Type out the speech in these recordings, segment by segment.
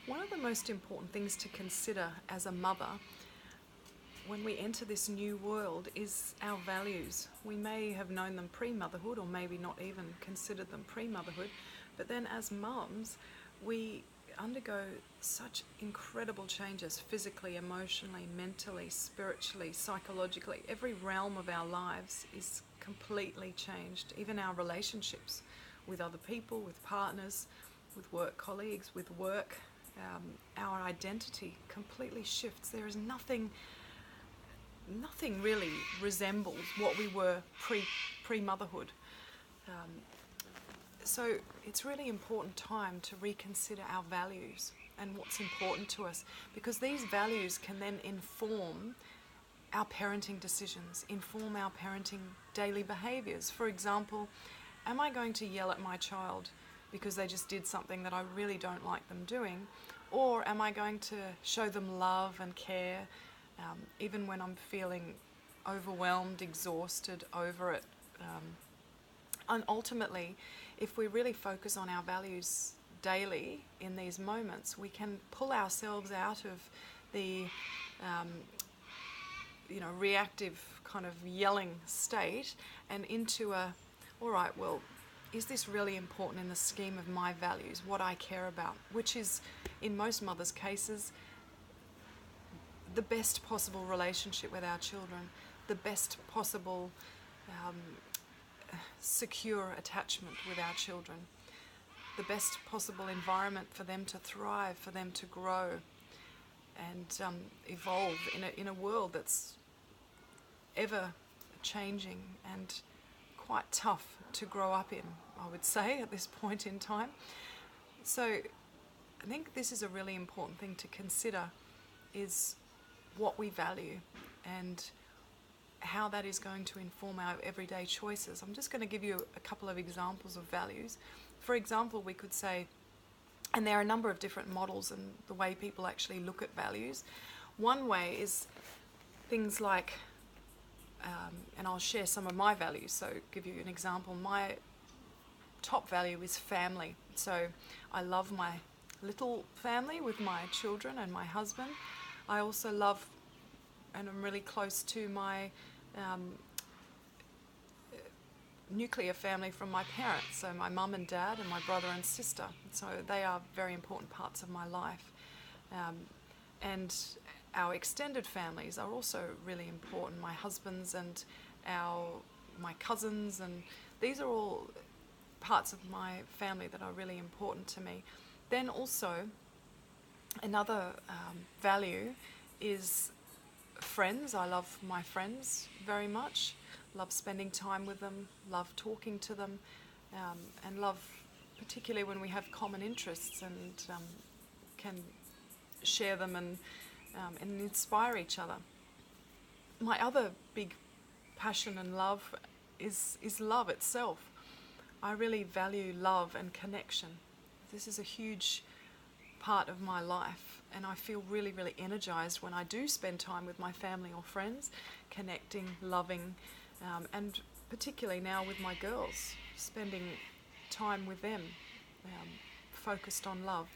One of the most important things to consider as a mother when we enter this new world is our values. We may have known them pre-motherhood, or maybe not even considered them pre-motherhood, but then as mums, we undergo such incredible changes physically, emotionally, mentally, spiritually, psychologically. Every realm of our lives is completely changed. Even our relationships with other people, with partners, with work colleagues, with work, our identity completely shifts. There is nothing really resembles what we were pre-motherhood. So it's really important time to reconsider our values and what's important to us, because these values can then inform our parenting decisions, inform our parenting daily behaviours. For example, am I going to yell at my child because they just did something that I really don't like them doing? Or am I going to show them love and care, even when I'm feeling overwhelmed, exhausted, over it? And ultimately, if we really focus on our values daily in these moments, we can pull ourselves out of the reactive kind of yelling state and into a, all right, well, is this really important in the scheme of my values, what I care about, which is, in most mothers' cases, the best possible relationship with our children, the best possible secure attachment with our children, the best possible environment for them to thrive, for them to grow and evolve in a world that's ever changing and quite tough to grow up in, I would say, at this point in time. So I think this is a really important thing to consider, is what we value and how that is going to inform our everyday choices. I'm just going to give you a couple of examples of values. For example, we could say, and there are a number of different models and the way people actually look at values. One way is things like, and I'll share some of my values, so give you an example. My top value is family. So I love my little family with my children and my husband. I also love, and I'm really close to my nuclear family from my parents, so my mum and dad and my brother and sister. So they are very important parts of my life. And our extended families are also really important. My husband's and my cousins, and these are all parts of my family that are really important to me. Then also another value is friends. I love my friends very much, love spending time with them, love talking to them, and love particularly when we have common interests and can share them and inspire each other. My other big passion and love is love itself. I really value love and connection. This is a huge part of my life, and I feel really, really energized when I do spend time with my family or friends, connecting, loving, and particularly now with my girls, spending time with them, focused on love.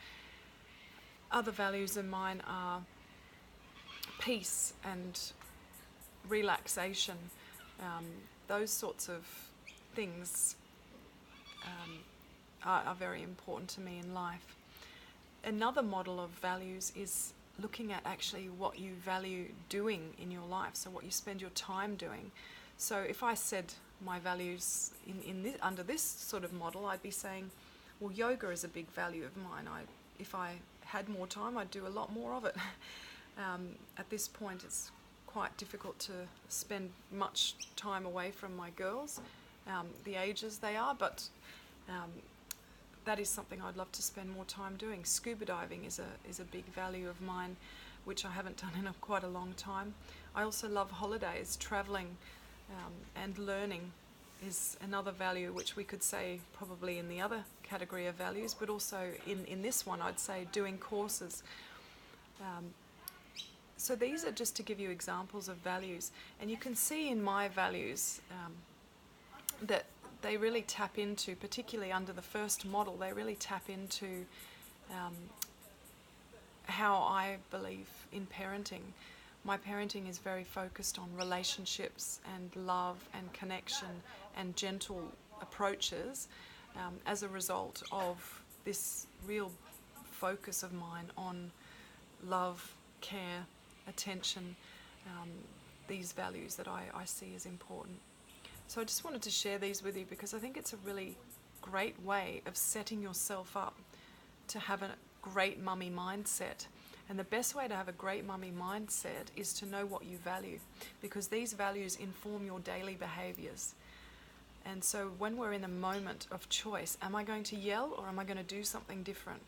Other values of mine are peace and relaxation. Those sorts of things are very important to me in life. Another model of values is looking at actually what you value doing in your life, so what you spend your time doing. So if I said my values under this sort of model, I'd be saying, well, yoga is a big value of mine. If I had more time, I'd do a lot more of it. At this point, it's quite difficult to spend much time away from my girls, the ages they are, but that is something I'd love to spend more time doing. Scuba diving is a big value of mine, which I haven't done in quite a long time. I also love holidays. Travelling and learning is another value, which we could say probably in the other category of values, but also in this one I'd say doing courses. So these are just to give you examples of values, and you can see in my values that they really tap into, particularly under the first model, they really tap into how I believe in parenting. My parenting is very focused on relationships and love and connection and gentle approaches as a result of this real focus of mine on love, care, attention, these values that I see as important. So I just wanted to share these with you because I think it's a really great way of setting yourself up to have a great mummy mindset. And the best way to have a great mummy mindset is to know what you value, because these values inform your daily behaviours. And so when we're in a moment of choice, am I going to yell or am I going to do something different?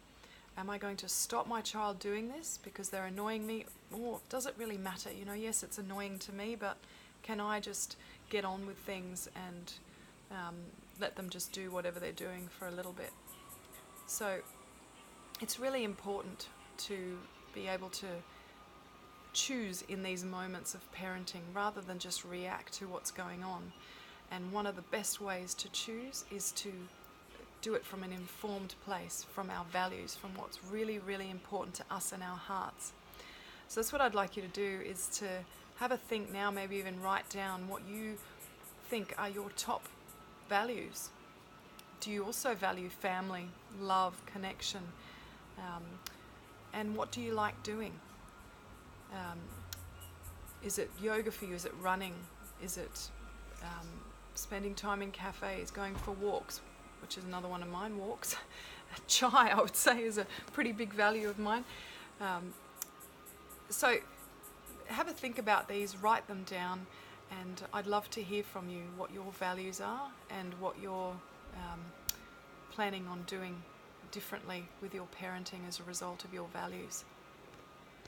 Am I going to stop my child doing this because they're annoying me? Or does it really matter? You know, yes, it's annoying to me, but can I just get on with things and let them just do whatever they're doing for a little bit? So it's really important to be able to choose in these moments of parenting rather than just react to what's going on. And one of the best ways to choose is to do it from an informed place, from our values, from what's really, really important to us and our hearts. So that's what I'd like you to do, is to have a think now, maybe even write down what you think are your top values. Do you also value family, love, connection? And what do you like doing? Is it yoga for you? Is it running? Is it spending time in cafes, going for walks, which is another one of mine, walks? Chai, I would say, is a pretty big value of mine. So have a think about these, write them down, and I'd love to hear from you what your values are and what you're planning on doing differently with your parenting as a result of your values.